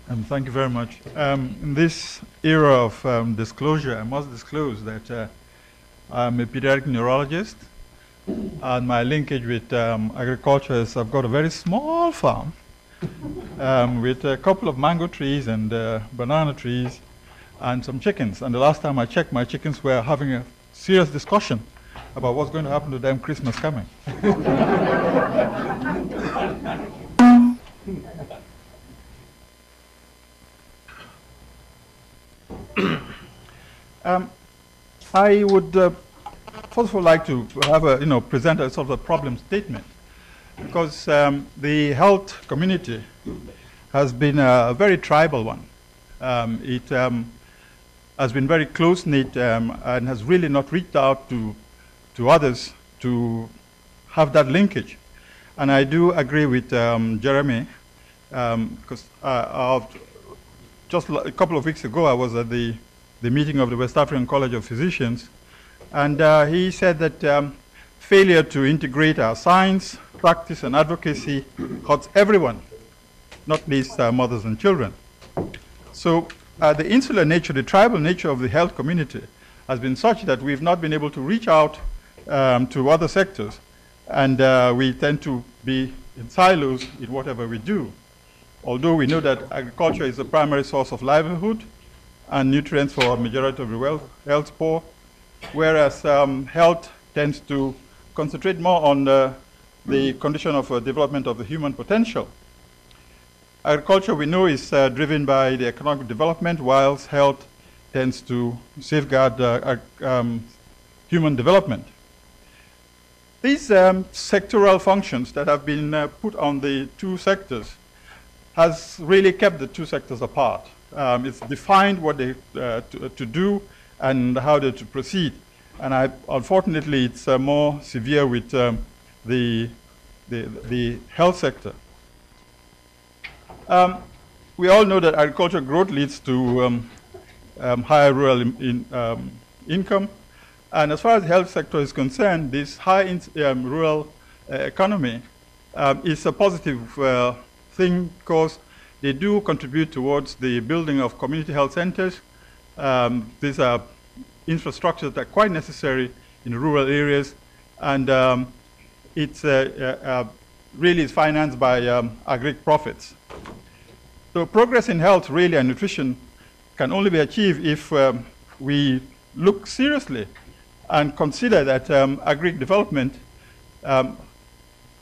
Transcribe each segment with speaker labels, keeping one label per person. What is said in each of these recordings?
Speaker 1: Thank you very much. In this era of disclosure, I must disclose that I'm a pediatric neurologist, and my linkage with agriculture is I've got a very small farm with a couple of mango trees and banana trees and some chickens. And the last time I checked, my chickens were having a serious discussion about what's going to happen to them Christmas coming. I would first of all like to have a, present a sort of a problem statement, because the health community has been a very tribal one. It has been very close-knit and has really not reached out to others to have that linkage. And I do agree with Jeremy, because just a couple of weeks ago I was at the meeting of the West African College of Physicians, and he said that failure to integrate our science, practice, and advocacy hurts everyone, not least mothers and children. So the insular nature, the tribal nature of the health community has been such that we've not been able to reach out to other sectors, and we tend to be in silos in whatever we do. Although we know that agriculture is the primary source of livelihood and nutrients for a majority of the health poor, whereas health tends to concentrate more on the condition of development of the human potential. Agriculture, we know, is driven by the economic development, whilst health tends to safeguard human development. These sectoral functions that have been put on the two sectors has really kept the two sectors apart. It's defined what they to do and how they to proceed. And unfortunately, it's more severe with the health sector. We all know that agricultural growth leads to higher rural income. And as far as the health sector is concerned, this high rural economy is a positive thing, because they do contribute towards the building of community health centers. These are infrastructures that are quite necessary in rural areas, and it's really is financed by agric profits. So progress in health, really, and nutrition can only be achieved if we look seriously and consider that agric development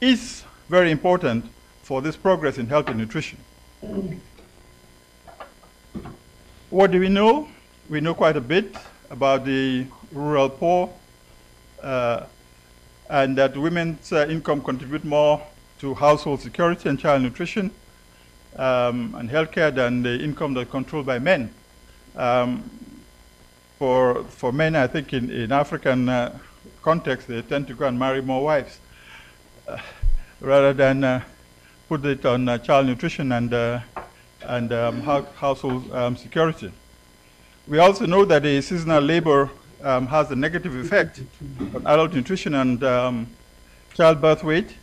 Speaker 1: is very important for this progress in health and nutrition. What do we know? We know quite a bit about the rural poor, and that women's income contribute more to household security and child nutrition and healthcare than the income that's controlled by men. For men, I think in African context, they tend to go and marry more wives rather than put it on child nutrition and household security. We also know that the seasonal labor has a negative effect on adult nutrition and childbirth weight,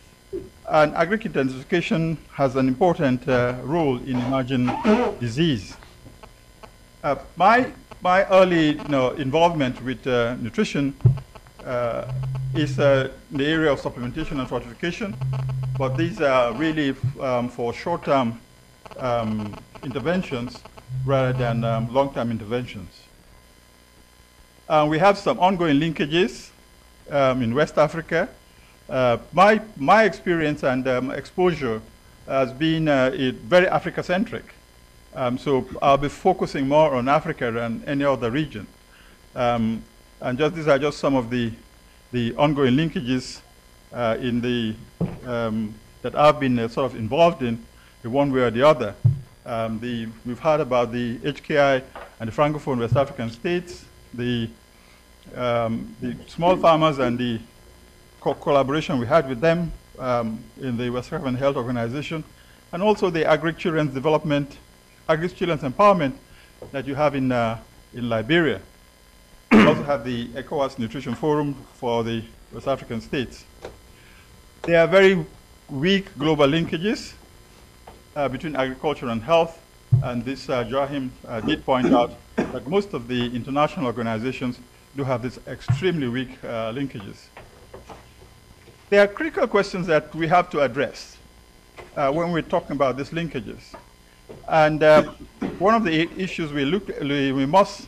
Speaker 1: and agric intensification has an important role in emerging disease. My early involvement with nutrition is in the area of supplementation and fortification, but these are really for short-term interventions rather than long-term interventions. We have some ongoing linkages in West Africa. My experience and exposure has been very Africa-centric. So I'll be focusing more on Africa than any other region. And these are just some of the ongoing linkages that I've been sort of involved in one way or the other. We've heard about the HKI and the Francophone West African states, the small farmers and the collaboration we had with them in the West African Health Organization, and also the agri-children's development, agri-children's empowerment that you have in Liberia. We also have the ECOWAS Nutrition Forum for the West African states. There are very weak global linkages between agriculture and health, And this Joachim did point out that most of the international organizations do have these extremely weak linkages. There are critical questions that we have to address when we're talking about these linkages. And one of the issues we must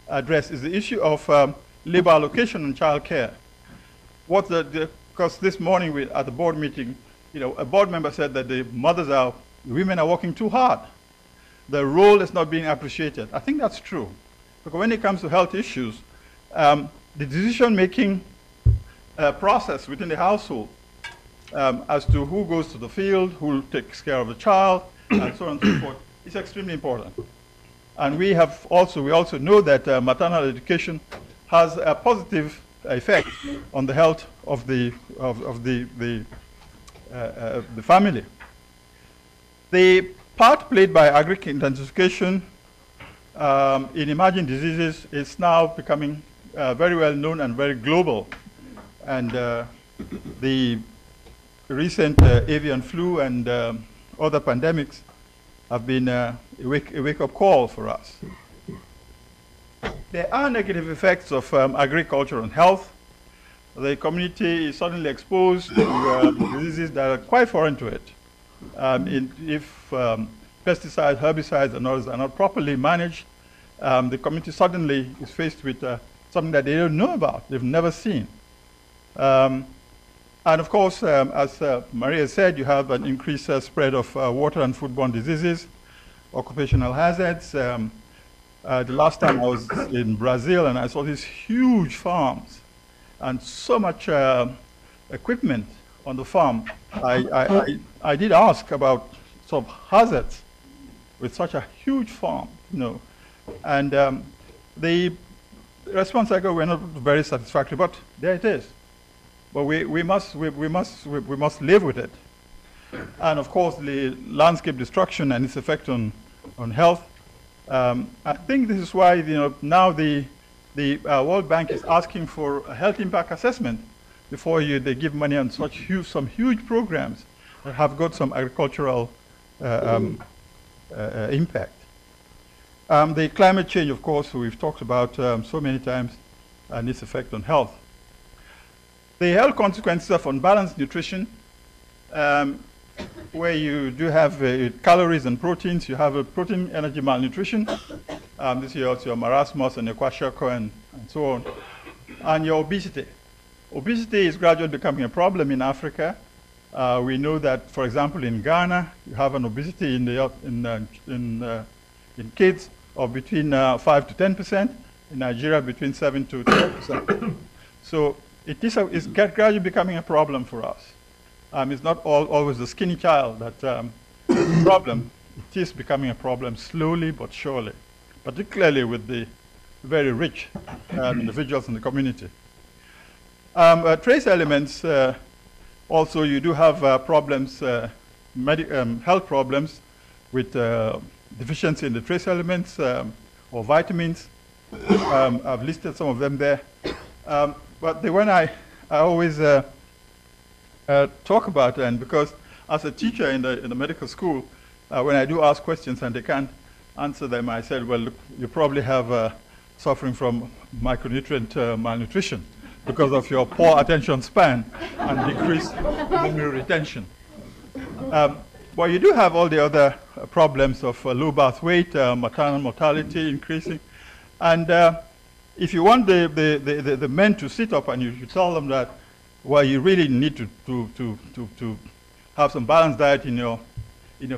Speaker 1: address is the issue of labor allocation and child care. Because this morning at the board meeting, a board member said that the women are working too hard. The role is not being appreciated. I think that's true. Because when it comes to health issues, the decision-making process within the household as to who goes to the field, who takes care of the child, and so on and so forth, is extremely important. And we also know that maternal education has a positive effect on the health of the family. The part played by agric intensification in emerging diseases is now becoming very well known and very global. And the recent avian flu and other pandemics have been a wake-up call for us. There are negative effects of agriculture on health. The community is suddenly exposed to diseases that are quite foreign to it. If pesticides, herbicides, and others are not properly managed, the community suddenly is faced with something that they don't know about, they've never seen. And of course, as Maria said, you have an increased spread of water and foodborne diseases, occupational hazards. The last time I was in Brazil and I saw these huge farms and so much equipment on the farm, I did ask about some hazards with such a huge farm, and the response I got were not very satisfactory, but there it is. But we must live with it. And of course, the landscape destruction and its effect on health. I think this is why now the World Bank is asking for a health impact assessment before they give money on some huge programs that have got some agricultural impact. The climate change, of course, we've talked about so many times, and its effect on health. The health consequences of unbalanced nutrition, where you do have calories and proteins. You have a protein energy malnutrition. This is also your marasmus and your kwashiorkor and so on. And your obesity. Obesity is gradually becoming a problem in Africa. We know that, for example, in Ghana, you have an obesity in kids of between 5 to 10%. In Nigeria, between 7 to 12%. So it's gradually becoming a problem for us. It's not always the skinny child that is the problem. It is becoming a problem slowly but surely, particularly with the very rich individuals in the community. Trace elements, also you do have problems, health problems with deficiency in the trace elements or vitamins. I've listed some of them there. But the one I always talk about, and because as a teacher in the medical school, when I do ask questions and they can't answer them, I said, well, look, you probably have suffering from micronutrient malnutrition because of your poor attention span and decreased memory retention. But you do have all the other problems of low birth weight, maternal mortality increasing. And if you want the men to sit up and you tell them that, well, you really need to have some balanced diet in your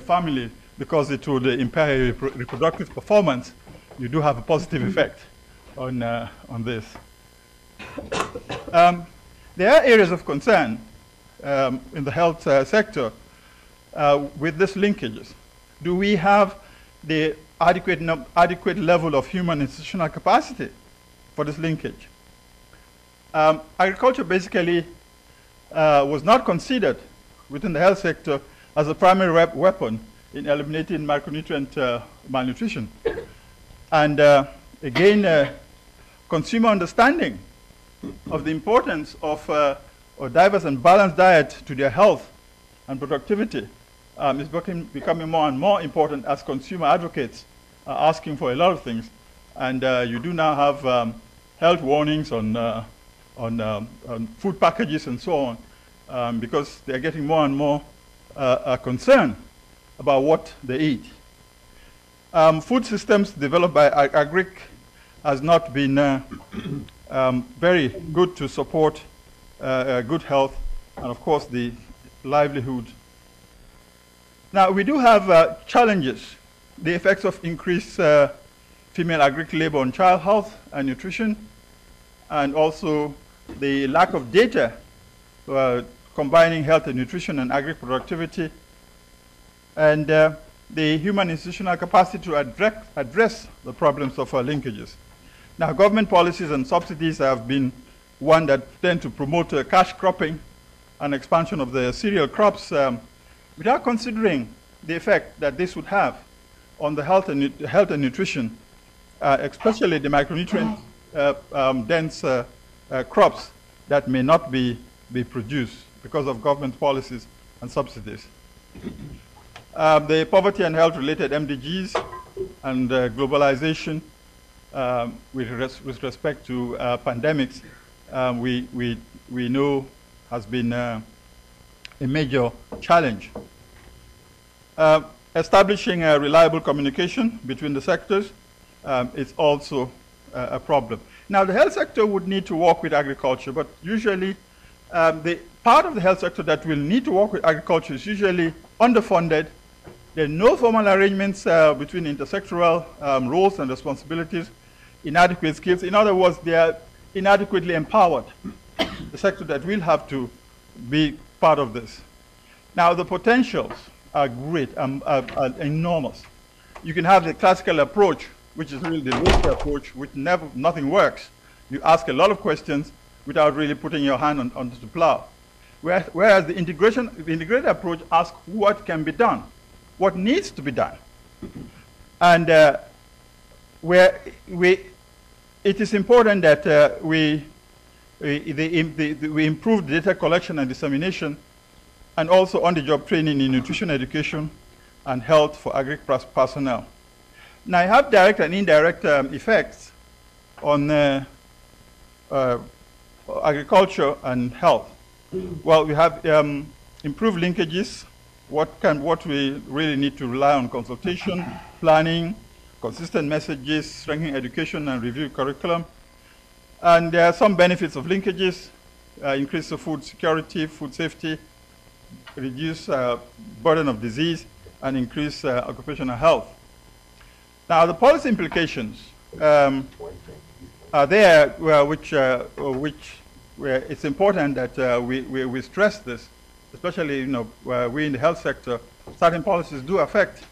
Speaker 1: family because it will impair your reproductive performance, you do have a positive effect on this. There are areas of concern in the health sector with these linkages. Do we have the adequate level of human institutional capacity for this linkage? Agriculture basically was not considered within the health sector as a primary weapon in eliminating macronutrient malnutrition. And again, consumer understanding of the importance of a diverse and balanced diet to their health and productivity is becoming more and more important as consumer advocates are asking for a lot of things. And you do now have health warnings on food packages and so on, because they're getting more and more concerned about what they eat. Food systems developed by AGRIC has not been very good to support good health and, of course, the livelihood. Now, we do have challenges. The effects of increased female agric labor on child health and nutrition, and also the lack of data combining health and nutrition and agric productivity, and the human institutional capacity to address the problems of linkages. Now, government policies and subsidies have been one that tend to promote cash cropping and expansion of the cereal crops without considering the effect that this would have on the health and nutrition, especially the micronutrient dense crops that may not be produced because of government policies and subsidies. The poverty and health related MDGs and globalization with respect to pandemics, we know has been a major challenge. Establishing a reliable communication between the sectors is also a problem. Now, the health sector would need to work with agriculture, but usually the part of the health sector that will need to work with agriculture is usually underfunded. There are no formal arrangements between intersectoral roles and responsibilities, inadequate skills. In other words, they are inadequately empowered, the sector that will have to be part of this. Now, the potentials are great, are enormous. You can have the classical approach, which is really the roster approach, which nothing works. You ask a lot of questions without really putting your hand onto the plow. Whereas the integrated approach asks what can be done, what needs to be done. And it is important that we improve data collection and dissemination, and also on-the-job training in nutrition education and health for agric personnel. Now, I have direct and indirect effects on agriculture and health. Well, we have improved linkages. What we really need to rely on: consultation, planning, consistent messages, strengthening education and review curriculum. And there are some benefits of linkages: increase of food security, food safety, reduce burden of disease, and increase occupational health. Now, the policy implications are there, where it's important that we stress this, especially, we in the health sector. Certain policies do affect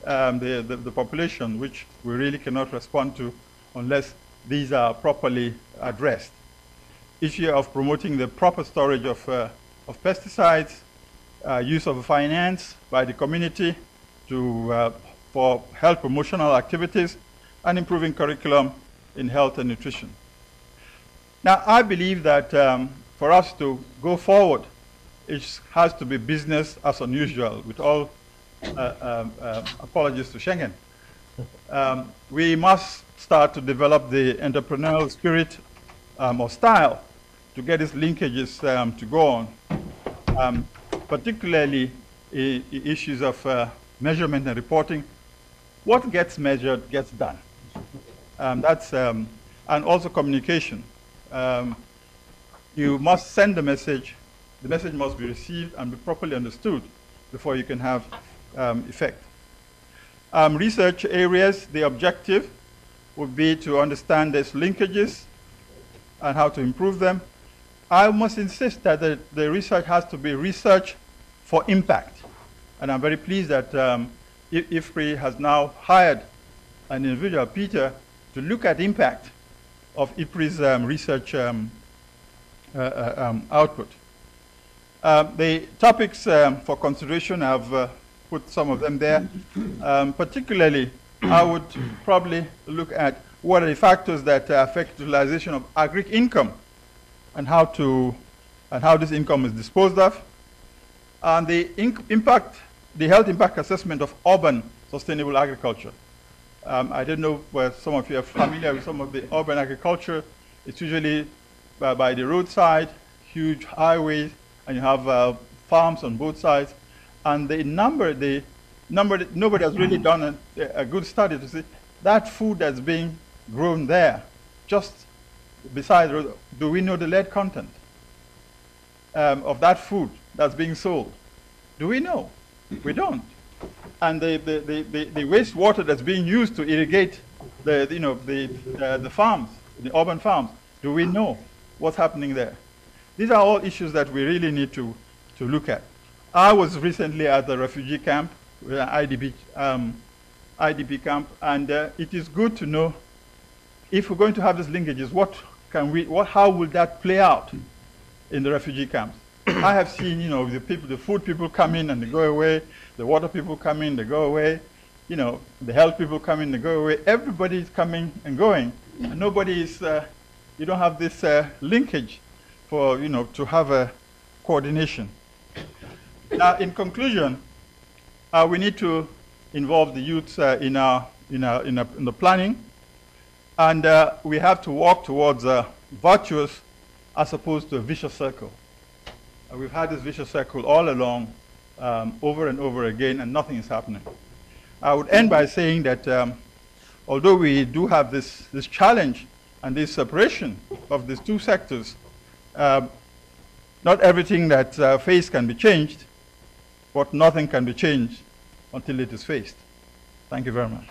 Speaker 1: the population, which we really cannot respond to unless these are properly addressed. Issue of promoting the proper storage of pesticides, use of finance by the community for health promotional activities, and improving curriculum in health and nutrition. Now, I believe that for us to go forward, it has to be business as unusual, with all apologies to Schengen. We must start to develop the entrepreneurial spirit or style to get these linkages to go on, particularly issues of measurement and reporting. What gets measured gets done. And also communication. You must send the message must be received and be properly understood before you can have effect. Research areas, the objective would be to understand these linkages and how to improve them. I must insist that the research has to be research for impact. And I'm very pleased that IFPRI has now hired an individual, Peter, to look at impact of IFPRI's research output. The topics for consideration, I've put some of them there. Particularly, I would probably look at what are the factors that affect utilization of agric income and how this income is disposed of, and the impact the health impact assessment of urban sustainable agriculture. I don't know where some of you are familiar with some of the urban agriculture. It's usually by the roadside, huge highways, and you have farms on both sides. And nobody has really done a good study to see that food that's being grown there, just beside the road, do we know the lead content of that food that's being sold? Do we know? We don't. And the wastewater that's being used to irrigate the farms, the urban farms, do we know what's happening there? These are all issues that we really need to look at. I was recently at the refugee camp, IDP camp, and it is good to know if we're going to have these linkages, how will that play out in the refugee camps? I have seen, the food people come in and they go away, the water people come in, they go away, the health people come in, they go away. Everybody is coming and going, and nobody is. You don't have this linkage for to have a coordination. Now, in conclusion, we need to involve the youth in the planning, and we have to walk towards a virtuous as opposed to a vicious circle. We've had this vicious circle all along, over and over again, and nothing is happening. I would end by saying that although we do have this challenge and this separation of these two sectors, not everything that's faced can be changed, but nothing can be changed until it is faced. Thank you very much.